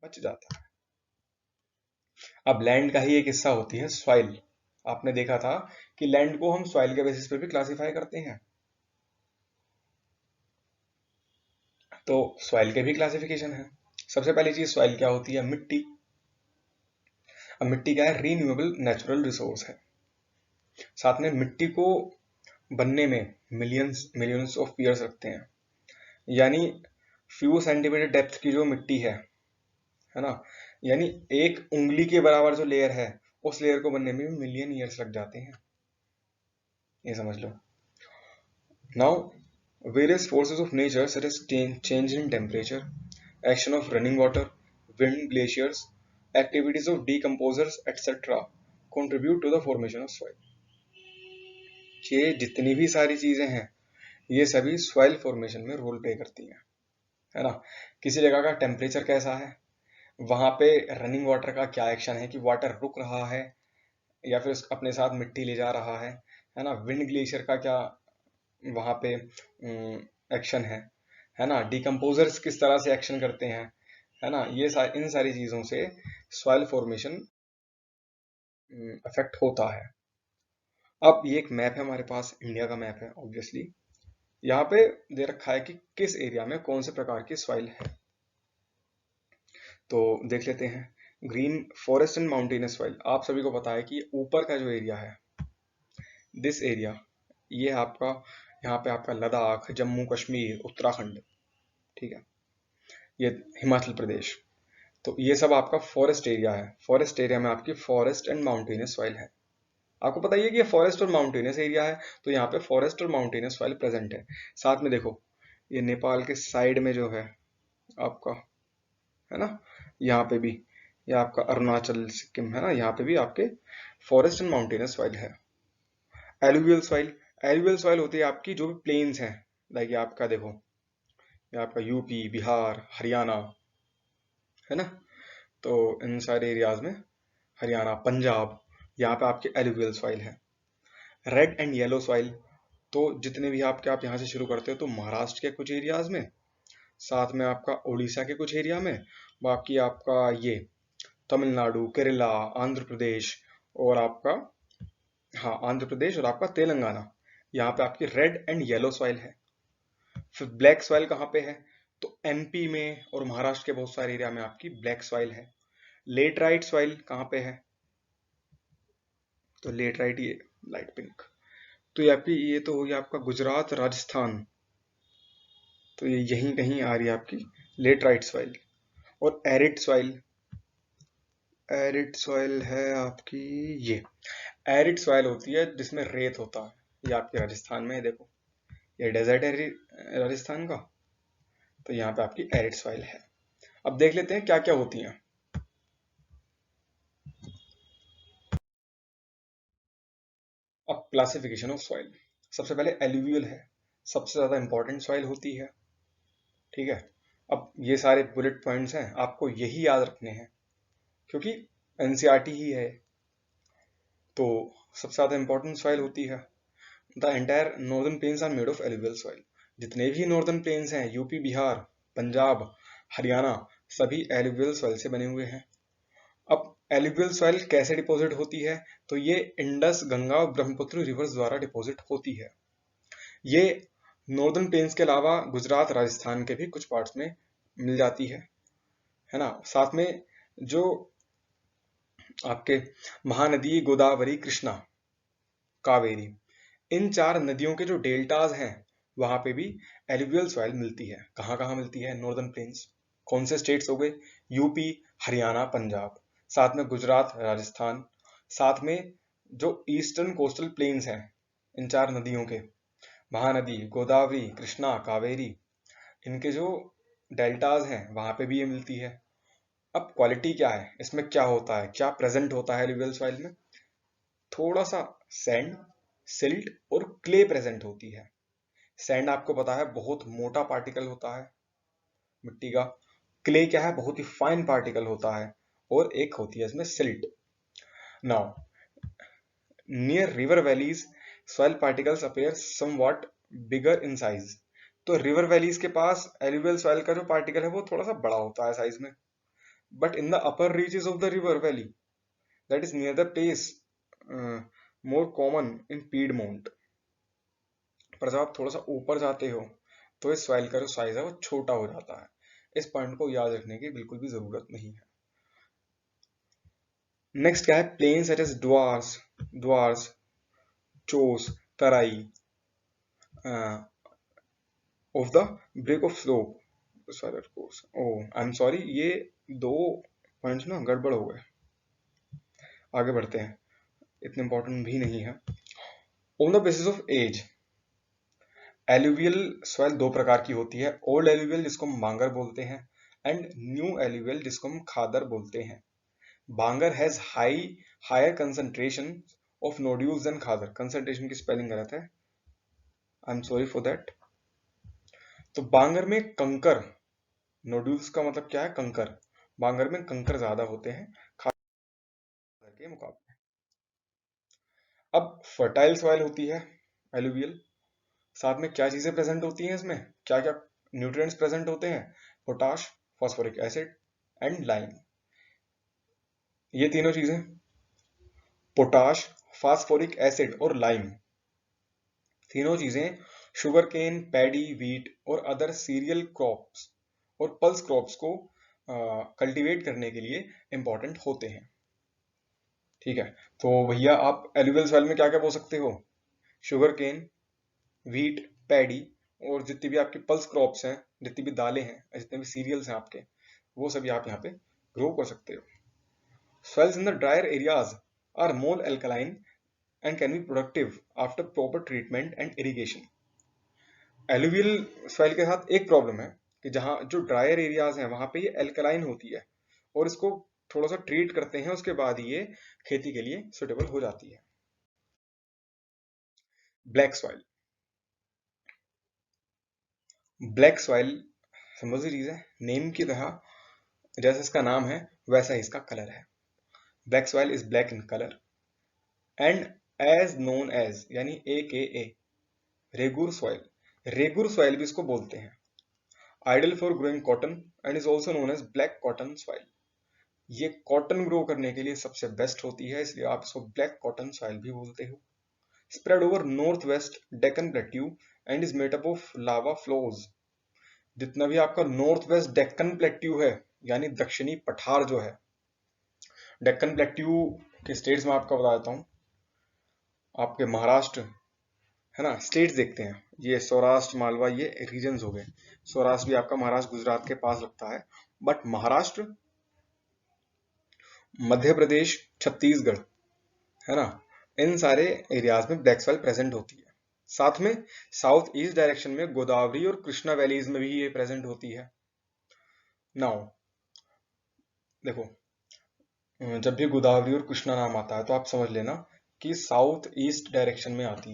बच जाता है। अब लैंड का ही एक हिस्सा होती है सॉइल। आपने देखा था कि लैंड को हम सॉइल के बेसिस पे भी क्लासिफाई करते हैं। तो सॉइल के भी क्लासिफिकेशन है। सबसे पहली चीज सॉइल क्या होती है? मिट्टी। अब मिट्टी क्या है? रीन्यूएबल नेचुरल रिसोर्स है। साथ में मिट्टी को बनने में मिलियंस मिलियंस ऑफ ईयर्स लगते हैं। यानी फ्यू सेंटीमीटर डेप्थ की जो मिट्टी है ना, यानी एक उंगली के बराबर जो लेयर है, उस लेयर को बनने में भी मिलियन ईयर्स लग जाते हैं, ये समझ लो। Now various forces of nature such as change in temperature, action of running water, wind, glaciers, activities of decomposers, etc. contribute to the formation of soil. ये जितनी भी सारी चीजें हैं, ये सभी सॉइल फॉर्मेशन में रोल प्ले करती हैं, है ना। किसी जगह का टेम्परेचर कैसा है, वहां पे रनिंग वाटर का क्या एक्शन है कि वाटर रुक रहा है या फिर अपने साथ मिट्टी ले जा रहा है ना। विंड ग्लेशियर का क्या वहां पे एक्शन है ना। डिकम्पोजर्स किस तरह से एक्शन करते हैं, है ना। इन सारी चीजों से सॉइल फॉर्मेशन अफेक्ट होता है। अब ये एक मैप है हमारे पास, इंडिया का मैप है ऑब्वियसली। यहाँ पे दे रखा है कि किस एरिया में कौन से प्रकार की सॉइल है। तो देख लेते हैं। Green forest and mountainous soil, आप सभी को पता है कि ऊपर का जो एरिया है, दिस एरिया, ये आपका, यहाँ पे आपका लद्दाख, जम्मू कश्मीर, उत्तराखंड, ठीक है, ये हिमाचल प्रदेश, तो ये सब आपका फॉरेस्ट एरिया है। फॉरेस्ट एरिया में आपकी फॉरेस्ट एंड माउंटेनस सॉइल है। आपको पता ही है कि ये फॉरेस्ट और माउंटेनस एरिया है, तो यहाँ पे फॉरेस्ट और माउंटेनस सॉइल प्रेजेंट है। साथ में देखो, ये नेपाल के साइड में जो है आपका, है ना, यहाँ पे भी, ये आपका अरुणाचल सिक्किम है ना, यहाँ पे भी आपके फॉरेस्ट एंड माउंटेनस सॉइल है। एलुवियल सॉइल, एलुवियल सॉइल होती है आपकी जो भी प्लेन्स हैं, लाइक ये आपका देखो, ये आपका यूपी, बिहार, हरियाणा, है ना। तो इन सारे एरियाज में, हरियाणा, पंजाब, यहाँ पे आपके एलुवियल सॉइल है। रेड एंड येलो सॉइल, तो जितने भी आप यहाँ से शुरू करते हो तो महाराष्ट्र के कुछ एरियाज में, साथ में आपका उड़ीसा के कुछ एरिया में, बाकी आपका ये तमिलनाडु, केरला, आंध्र प्रदेश, और आपका, हाँ, आंध्र प्रदेश और आपका तेलंगाना, यहाँ पे आपकी रेड एंड येलो सॉइल है। फिर ब्लैक सॉइल कहाँ पे है? तो एमपी में और महाराष्ट्र के बहुत सारे एरिया में आपकी ब्लैक सॉइल है। लेटराइट सॉइल कहाँ पे है? तो लेटराइट ये लाइट पिंक, तो ये आपकी, ये तो हो गया आपका गुजरात, राजस्थान, तो ये यहीं कहीं आ रही है आपकी लेटराइट सॉइल। और एरिड सॉइल, एरिड सॉइल है आपकी, ये एरिड सॉइल होती है जिसमें रेत होता है, ये आपके राजस्थान में है, देखो ये डेजर्ट है राजस्थान का, तो यहाँ पे आपकी एरिड सॉइल है। अब देख लेते हैं क्या क्या होती हैं। अब क्लासिफिकेशन ऑफ सॉइल, सबसे पहले एलुवियल है, सबसे ज्यादा इंपॉर्टेंट सॉइल होती है, ठीक है। अब ये सारे बुलेट पॉइंट्स हैं, आपको यही याद रखने हैं क्योंकि एनसीईआरटी ही है। तो सबसे ज्यादा इंपॉर्टेंट सॉइल होती है, the entire northern plains are made of alluvial soil. जितने भी नॉर्दर्न प्लेन्स हैं, यूपी, बिहार, पंजाब, हरियाणा, सभी एलुवियल सॉइल से बने हुए हैं। अब एलुवियल सॉइल कैसे डिपॉजिट होती है? तो ये इंडस, गंगा और ब्रह्मपुत्र रिवर्स द्वारा डिपॉजिट होती है। ये नॉर्दर्न प्लेन्स के अलावा गुजरात, राजस्थान के भी कुछ पार्ट्स में मिल जाती है ना। साथ में जो आपके महानदी गोदावरी, कृष्णा, कावेरी, इन चार नदियों के जो डेल्टाज हैं, वहां पे भी एलुवियल सॉइल मिलती है। कहाँ कहाँ मिलती है? नॉर्दर्न प्लेन्स, कौन से स्टेट्स हो गए? यूपी, हरियाणा, पंजाब, साथ में गुजरात, राजस्थान, साथ में जो ईस्टर्न कोस्टल प्लेन्स हैं इन चार नदियों के, महानदी गोदावरी, कृष्णा, कावेरी, इनके जो डेल्टाज हैं वहां पे भी ये मिलती है। अब क्वालिटी क्या है, इसमें क्या होता है, क्या प्रेजेंट होता है एलुवियल सॉइल में? थोड़ा सा सैंड, सिल्ट और क्ले प्रेजेंट होती है। सैंड आपको पता है बहुत मोटा पार्टिकल होता है मिट्टी का। क्ले क्या है? बहुत ही फाइन पार्टिकल होता है। और एक होती है इसमें silt. Now near river valleys soil particles appear somewhat bigger in size. तो रिवर वैलीज के पास एलुवियल सॉइल का जो पार्टिकल है वो थोड़ा सा बड़ा होता है साइज में। but in the upper reaches of the river valley, that is near the place, more common in Piedmont. पर जब आप थोड़ा सा ऊपर जाते हो तो इस सॉइल का जो साइज है वो छोटा हो जाता है। इस पॉइंट को याद रखने की बिल्कुल भी जरूरत नहीं है। नेक्स्ट क्या है, plain such as Duars, Chos, Terai of the break of slope, oh I am sorry, ये दो पॉइंट्स ना गड़बड़ हो गए। आगे बढ़ते हैं, इतने इंपॉर्टेंट भी नहीं है। On the basis of age, alluvial soil दो प्रकार की होती है, ओल्ड एल्यूवियल जिसको हम बांगर बोलते हैं एंड न्यू एल्यूवियल जिसको हम खादर बोलते हैं। Bangar has higher concentration of nodules than khadar. Concentration की स्पेलिंग गलत है, I am sorry for that. तो बांगर में कंकर, नोड्यूल्स का मतलब क्या है, कंकर, बांगर में कंकर ज्यादा होते हैं खादर के मुकाबले। अब फर्टाइल सॉइल होती है एलुवियल, साथ में क्या चीजें प्रेजेंट होती हैं इसमें, क्या क्या न्यूट्रिएंट्स प्रेजेंट होते हैं, potash, phosphoric acid and lime. ये तीनों चीजें, पोटाश, फास्फोरिक एसिड और लाइम, तीनों चीजें शुगर केन, पैडी, व्हीट और अदर सीरियल क्रॉप्स और पल्स क्रॉप्स को कल्टीवेट करने के लिए इंपॉर्टेंट होते हैं। ठीक है, तो भैया आप एलुवियल सॉइल में क्या क्या बो सकते हो, शुगर केन, व्हीट, पैडी और जितनी भी आपकी पल्स क्रॉप्स हैं, जितनी भी दालें हैं, जितने भी सीरियल्स हैं आपके, वो सभी आप यहाँ पे ग्रो कर सकते हो। Soils in the drier areas are more alkaline and can be productive after proper treatment and irrigation. Alluvial soil के साथ एक प्रॉब्लम है कि जहाँ जो ड्रायर एरियाज हैं वहां पे ये एल्कलाइन होती है और इसको थोड़ा सा ट्रीट करते हैं उसके बाद ये खेती के लिए सुटेबल हो जाती है। Black soil, black soil simple सी चीज है, नेम की तरह, जैसे इसका नाम है वैसा ही इसका कलर है। Black soil is black in colour and as known as, यानी AKA regur soil, regur soil भी इसको बोलते हैं। Ideal for growing cotton and is also known as black cotton soil. ये कॉटन ग्रो करने के लिए सबसे बेस्ट होती है, इसलिए आप इसको ब्लैक कॉटन सॉइल भी बोलते हो। Spread over north west Deccan plateau and is made up of lava flows. जितना भी आपका नॉर्थ वेस्ट डेक्कन प्लेट्यू है, यानी दक्षिणी पठार जो है, डेक्कन प्लेट्यू के स्टेट्स में आपका बता देता हूँ। आपके महाराष्ट्र है ना, स्टेट्स देखते हैं, ये सौराष्ट्र, मालवा, ये रीजन्स हो गए। सौराष्ट्र भी आपका महाराष्ट्र गुजरात के पास लगता है, बट महाराष्ट्र, मध्य प्रदेश, छत्तीसगढ़, है ना, इन सारे एरियाज में ब्लैक सॉइल प्रेजेंट होती है। साथ में साउथ ईस्ट डायरेक्शन में गोदावरी और कृष्णा वैलीज में भी ये प्रेजेंट होती है। नाउ देखो, जब भी गोदावरी और कृष्णा नाम आता है तो आप समझ लेना कि साउथ ईस्ट डायरेक्शन में आती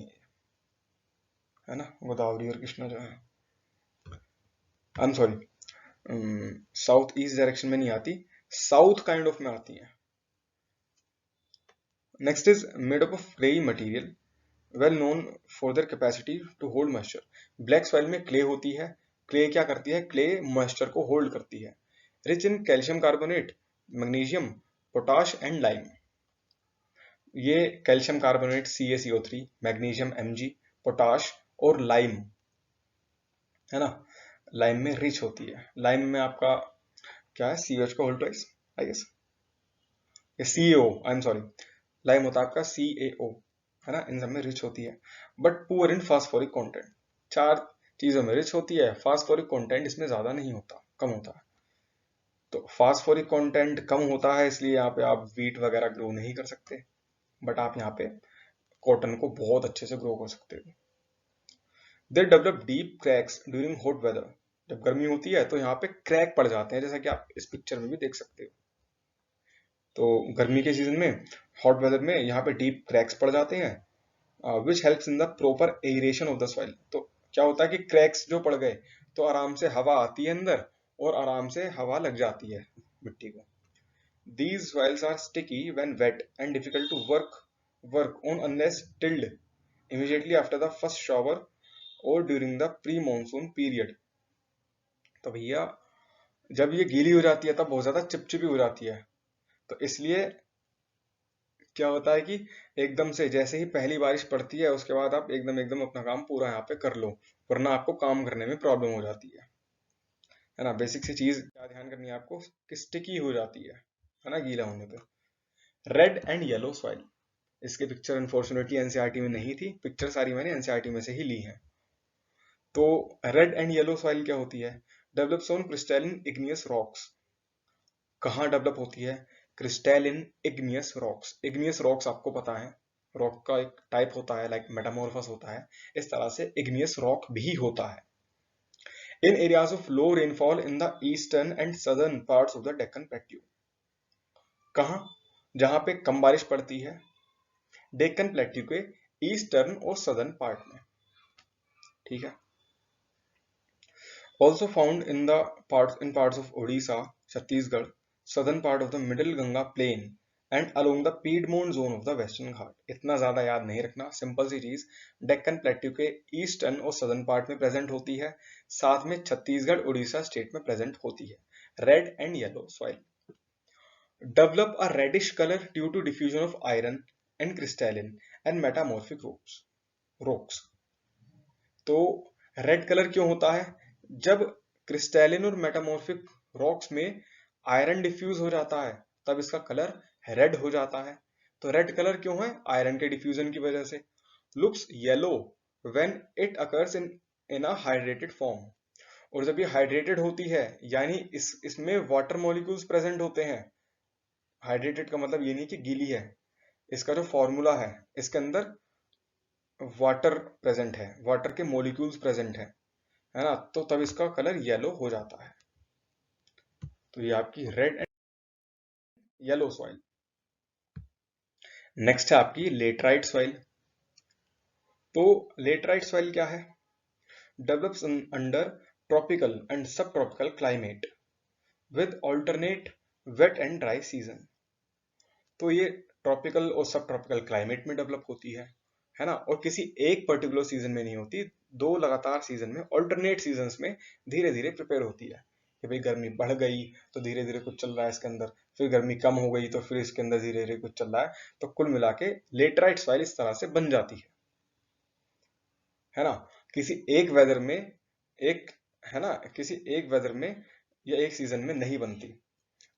है ना, गोदावरी और कृष्णा जो है, I am sorry, south east direction में नहीं आती, साउथ काइंड ऑफ में आती है। Next is made up of clayey material well known for their capacity to hold moisture. Black soil में क्ले होती है, क्ले क्या करती है, क्ले मॉइस्चर को होल्ड करती है। Rich in calcium carbonate, magnesium, potash and lime. ये calcium carbonate CaCO3, magnesium Mg, potash और लाइम, है ना, लाइम में रिच होती है। लाइम में आपका क्या है, CH का whole twice I guess, CaO, I am sorry, lime होता है आपका CaO, है ना, इन सब में रिच होती है, but poor in phosphoric content. चार चीजों में रिच होती है, फास्फोरिक कंटेंट इसमें ज्यादा नहीं होता, कम होता है। तो फास्फोरिक कंटेंट कम होता है, इसलिए यहाँ पे आप व्हीट वगैरह ग्रो नहीं कर सकते, बट आप यहाँ पे कॉटन को बहुत अच्छे से ग्रो कर सकते हो। They develop deep cracks during hot weather. जब गर्मी होती है तो यहाँ पे क्रैक पड़ जाते हैं, जैसा कि आप इस पिक्चर में भी देख सकते हो। तो गर्मी के सीजन में, हॉट वेदर में यहाँ पे डीप क्रैक्स पड़ जाते हैं, which helps in the proper aeration of the soil. तो क्या होता है कि क्रैक्स जो पड़ गए तो आराम से हवा आती है अंदर और आराम से हवा लग जाती है मिट्टी को। These soils are sticky when wet and difficult to work on unless tilled immediately after the first shower or during the pre-monsoon period। तो भैया जब ये गीली हो जाती है तब बहुत ज्यादा चिपचिपी हो जाती है। तो इसलिए क्या होता है कि एकदम से जैसे ही पहली बारिश पड़ती है उसके बाद आप एकदम एकदम अपना काम पूरा यहाँ पे कर लो, वरना आपको काम करने में प्रॉब्लम हो जाती है ना। बेसिक सी चीज क्या ध्यान करनी है आपको कि स्टिकी हो जाती है ना गीला होने पे। रेड एंड येलो सॉइल, इसके पिक्चर अनफॉर्चुनेटली एनसीईआरटी में नहीं थी, पिक्चर सारी मैंने एनसीईआरटी में से ही ली है। तो रेड एंड येलो सॉइल क्या होती है? Develops on crystalline igneous rocks. कहाँ डेवलप होती है? Crystalline igneous rocks. Igneous rocks आपको पता है, रॉक का एक टाइप होता है, लाइक मेटामॉर्फस होता है, इस तरह से इग्नियस रॉक भी होता है। In areas of low rainfall in the eastern and southern parts of the Deccan plateau. कहाँ? जहां पे कम बारिश पड़ती है, डेक्कन प्लेट्यू के ईस्टर्न और सदर्न पार्ट में, ठीक है। Also found in the parts of Odisha, Chhattisgarh, southern part of the Middle Ganga Plain and along the Piedmont zone of the Western Ghat। इतना ज्यादा याद नहीं रखना, सिंपल सी चीज, डेक्कन प्लेट्यू के ईस्टर्न और सदर्न पार्ट में प्रेजेंट होती है, साथ में छत्तीसगढ़ उड़ीसा स्टेट में प्रेजेंट होती है। Red and yellow soil develop a reddish color due to diffusion of iron and crystalline and metamorphic rocks। तो रेड कलर क्यों होता है? जब क्रिस्टैलिन और मेटामॉर्फिक रॉक्स में आयरन डिफ्यूज हो जाता है तब इसका कलर रेड हो जाता है। तो रेड कलर क्यों है? आयरन के डिफ्यूजन की वजह से। Looks yellow when it occurs in a hydrated form. और जब ये हाइड्रेटेड होती है, यानी इसमें वाटर मॉलिक्यूल्स प्रेजेंट होते हैं। हाइड्रेटेड का मतलब ये नहीं कि गीली है, इसका जो फॉर्मूला है इसके अंदर वाटर प्रेजेंट है, वाटर के मॉलिक्यूल्स प्रेजेंट है ना, तो तब इसका कलर येलो हो जाता है। तो ये आपकी red and yellow soil. Next है आपकी लेटराइट सॉइल। तो लेटराइट सॉइल क्या है? Develops under tropical and sub tropical climate with alternate wet and dry season. तो ये ट्रॉपिकल और सब ट्रॉपिकल क्लाइमेट में डेवलप होती है ना, और किसी एक पर्टिकुलर सीजन में नहीं होती, दो लगातार सीजन में, ऑल्टरनेट सीजन्स में धीरे धीरे प्रिपेयर होती है। कि भाई गर्मी बढ़ गई तो धीरे धीरे कुछ चल रहा है इसके अंदर, फिर गर्मी कम हो गई तो फिर इसके अंदर धीरे धीरे कुछ चल रहा है। तो कुल मिला के लेटराइट सॉइल इस तरह से बन जाती है ना। किसी एक वेदर में एक, है ना, किसी एक वेदर में या एक सीजन में नहीं बनती।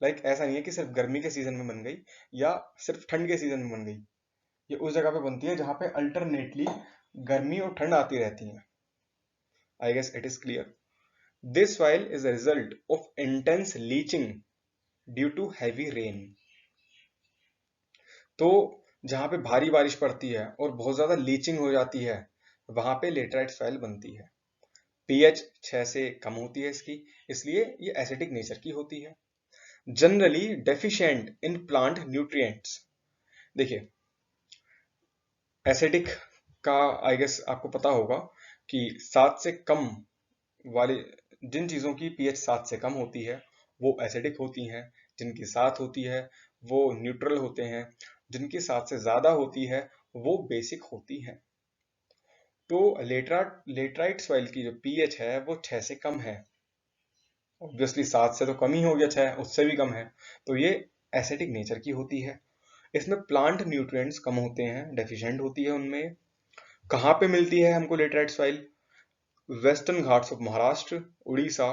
लाइक ऐसा नहीं है कि सिर्फ गर्मी के सीजन में बन गई या सिर्फ ठंड के सीजन में बन गई। ये उस जगह पे बनती है जहां पे अल्टरनेटली गर्मी और ठंड आती रहती है। I guess it is clear. This soil is a result of intense leaching due to heavy rain। तो जहां पे भारी बारिश पड़ती है और बहुत ज्यादा लीचिंग हो जाती है, वहां पे लेटराइट सॉइल बनती है। पीएच 6 से कम होती है इसकी, इसलिए ये एसिडिक नेचर की होती है। Generally deficient in plant nutrients. देखिए, एसिडिक का आई गेस आपको पता होगा कि 7 से कम वाली जिन चीजों की पीएच 7 से कम होती है वो एसिडिक होती हैं, जिनकी 7 होती है वो न्यूट्रल होते हैं, जिनकी 7 से ज्यादा होती है वो बेसिक होती हैं। तो लेटराइट सॉइल की जो पीएच है वो 6 से कम है। ऑब्वियसली 7 से तो कम ही हो गया, 6 उससे भी कम है, तो ये एसिडिक नेचर की होती है। इसमें प्लांट न्यूट्रिएंट्स कम होते हैं, डेफिशिएंट होती है उनमें। कहाँ पे मिलती है हमको laterite soil? Western ghats of Maharashtra, Orissa,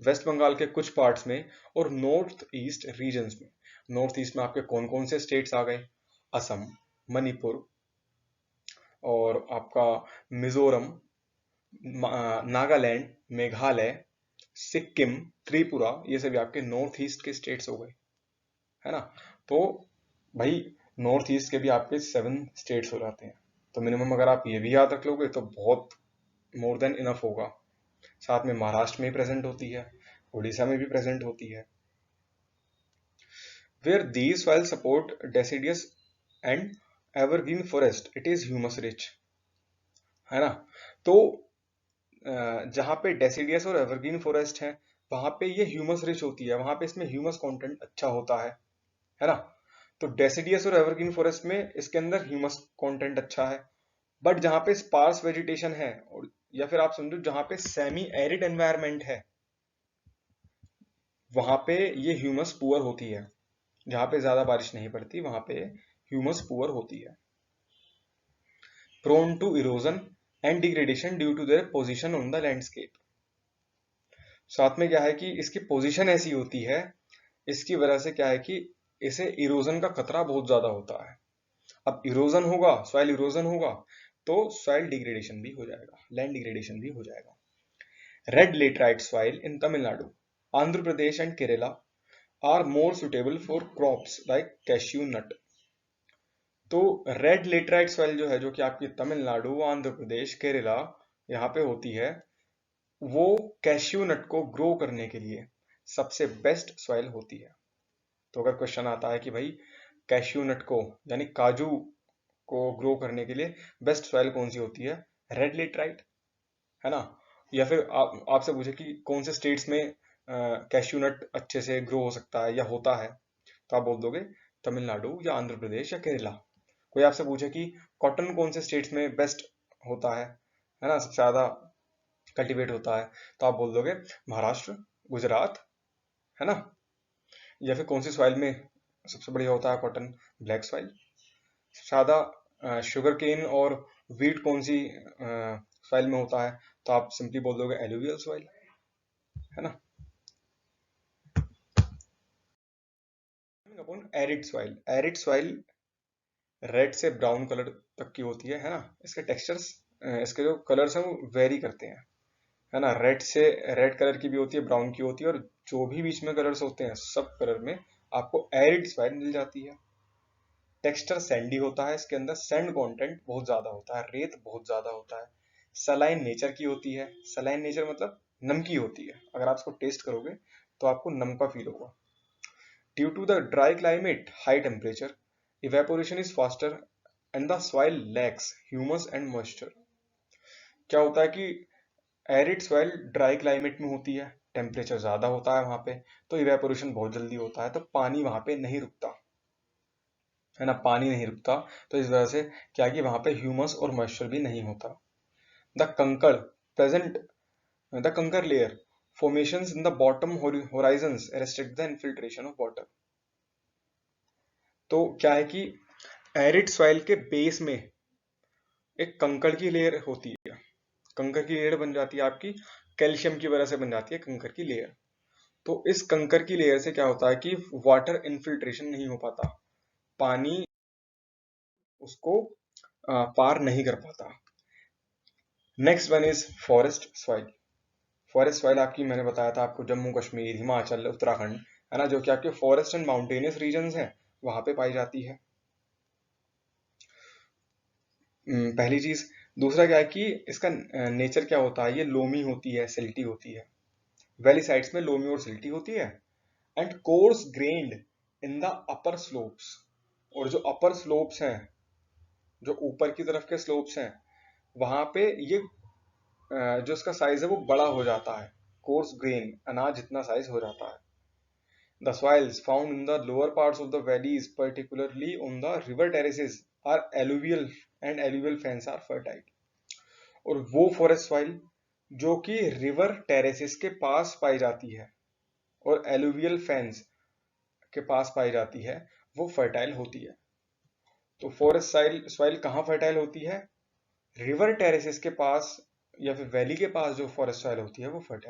west Bengal के कुछ पार्ट्स में और नॉर्थ ईस्ट रीजन्स में। नॉर्थ ईस्ट में आपके कौन कौन से स्टेट्स आ गए? असम, मणिपुर, और आपका मिजोरम, नागालैंड, मेघालय, सिक्किम, त्रिपुरा, ये सभी आपके नॉर्थ ईस्ट के स्टेट्स हो गए, है ना। तो भाई नॉर्थ ईस्ट के भी आपके 7 स्टेट्स हो जाते हैं। तो मिनिमम अगर आप ये भी याद रख लोगे तो बहुत मोर देन इनफ होगा। साथ में महाराष्ट्र में भी प्रेजेंट होती है, उड़ीसा में भी प्रेजेंट होती है। Where these soils support deciduous and evergreen forest, it is humus rich, है ना। तो जहाँ पे डेसिडियस और एवरग्रीन फॉरेस्ट है वहां पे ये ह्यूमस रिच होती है, वहां पे इसमें ह्यूमस कंटेंट अच्छा होता है ना। तो डेसिडियस और एवरग्रीन फॉरेस्ट में इसके अंदर ह्यूमस कंटेंट अच्छा है। बट जहाँ पे स्पार्स वेजिटेशन है, और या फिर आप समझो जहाँ पे सेमी एरिड एनवायरनमेंट है, वहां पे ये ह्यूमस पुअर होती है, जहां पे ज्यादा बारिश नहीं पड़ती वहां पे ह्यूमस पुअर होती है। Prone to erosion and degradation due to their position on the landscape. साथ में क्या है कि इसकी पोजीशन ऐसी होती है, इसकी वजह से क्या है कि इसे इरोजन का खतरा बहुत ज्यादा होता है। अब इरोजन होगा, सॉइल इरोजन होगा, तो सॉइल डिग्रेडेशन भी हो जाएगा, लैंड डिग्रेडेशन भी हो जाएगा। Red laterite soil in Tamil Nadu, Andhra Pradesh and Kerala are more suitable for crops like cashew nut. तो रेड लेटराइट सॉइल जो है, जो कि आपकी तमिलनाडु, आंध्र प्रदेश, केरला यहाँ पे होती है, वो कैश्यू नट को ग्रो करने के लिए सबसे बेस्ट सॉइल होती है। तो अगर क्वेश्चन आता है कि भाई कैश्यू नट को यानी काजू को ग्रो करने के लिए बेस्ट सॉइल कौन सी होती है, रेड लेटराइट, है ना। या फिर आपसे पूछे कि कौन से स्टेट्स में कैश्यू नट अच्छे से ग्रो हो सकता है या होता है, तो आप बोल दोगे तमिलनाडु या आंध्र प्रदेश या केरला। कोई आपसे पूछे कि कॉटन कौन से स्टेट्स में बेस्ट होता है ना, सबसे ज्यादा कल्टीवेट होता है, तो आप बोल दोगे महाराष्ट्र, गुजरात, है ना। या फिर कौन सी सॉइल में सबसे बढ़िया होता है कॉटन, ब्लैक सॉइल। ज्यादा शुगर केन और वीट कौन सी सॉइल में होता है, तो आप सिंपली बोल दोगे एलुवियल सॉइल, है ना। अपन arid soil, arid soil red से ब्राउन कलर तक की होती है ना। इसके टेक्सचर्स, इसके जो कलर्स हैं वो वेरी करते हैं, है ना। रेड से रेड कलर की भी होती है, ब्राउन की होती है, और जो भी बीच में कलर्स होते हैं सब कलर में आपको एरिड सॉइल मिल जाती है। टेक्सचर सैंडी होता है, इसके अंदर सैंड कंटेंट बहुत ज्यादा होता है, रेत बहुत ज्यादा होता है। सलाइन नेचर की होती है, सलाइन नेचर मतलब नमकी होती है, अगर आप इसको टेस्ट करोगे तो आपको नमका फील होगा। Due to the dry climate, high temperature, evaporation is faster and the soil lacks humus and moisture. क्या होता है कि एरिड सॉइल ड्राई क्लाइमेट में होती है, टेम्परेचर ज्यादा होता है वहां पे, तो इवेपोरेशन बहुत जल्दी होता है, तो पानी वहां पे नहीं रुकता, है ना, पानी नहीं रुकता। तो इस वजह से क्या कि वहां पे ह्यूमस और मॉइस्चर भी नहीं होता। द कंकड़ प्रेजेंट, द कंकर layer formations in the bottom horizons restrict the infiltration of water। तो क्या है कि एरिड सॉइल के बेस में एक कंकड़ की लेयर होती है, कंकड़ की लेयर बन जाती है आपकी, कैल्शियम की वजह से बन जाती है कंकड़ की लेयर। तो इस कंकड़ की लेयर से क्या होता है कि वाटर इनफिल्ट्रेशन नहीं हो पाता, पानी उसको पार नहीं कर पाता। Next one is forest soil. Forest soil आपकी मैंने बताया था आपको जम्मू कश्मीर, हिमाचल, उत्तराखंड, है ना, जो कि आपके फॉरेस्ट एंड माउंटेनियस रीजन्स हैं वहां पे पाई जाती है। पहली चीज। दूसरा क्या है कि इसका नेचर क्या होता है, ये लोमी होती है, सिल्टी होती है, वैली साइड्स में लोमी और सिल्टी होती है, and course grand in the upper slopes. और जो अपर स्लोप्स हैं, जो ऊपर की तरफ के स्लोप्स हैं, वहां पे ये जो इसका साइज है वो बड़ा हो जाता है, कोर्स ग्रेन, अनाज जितना साइज हो जाता है। The soils found in the lower parts of the valleys, particularly on the river terraces, are alluvial and alluvial fans are fertile। और वो फॉरेस्ट सॉइल जो कि रिवर टेरेसेस के पास पाई जाती है और एलुवियल फैंस के पास पाई जाती है, वो फर्टाइल होती है। तो फॉरेस्ट सॉइल कहाँ फर्टाइल होती है, रिवर टेरेसेस के पास या फिर वैली के पास जो फॉरेस्ट सॉइल होती है वो फर्टाइल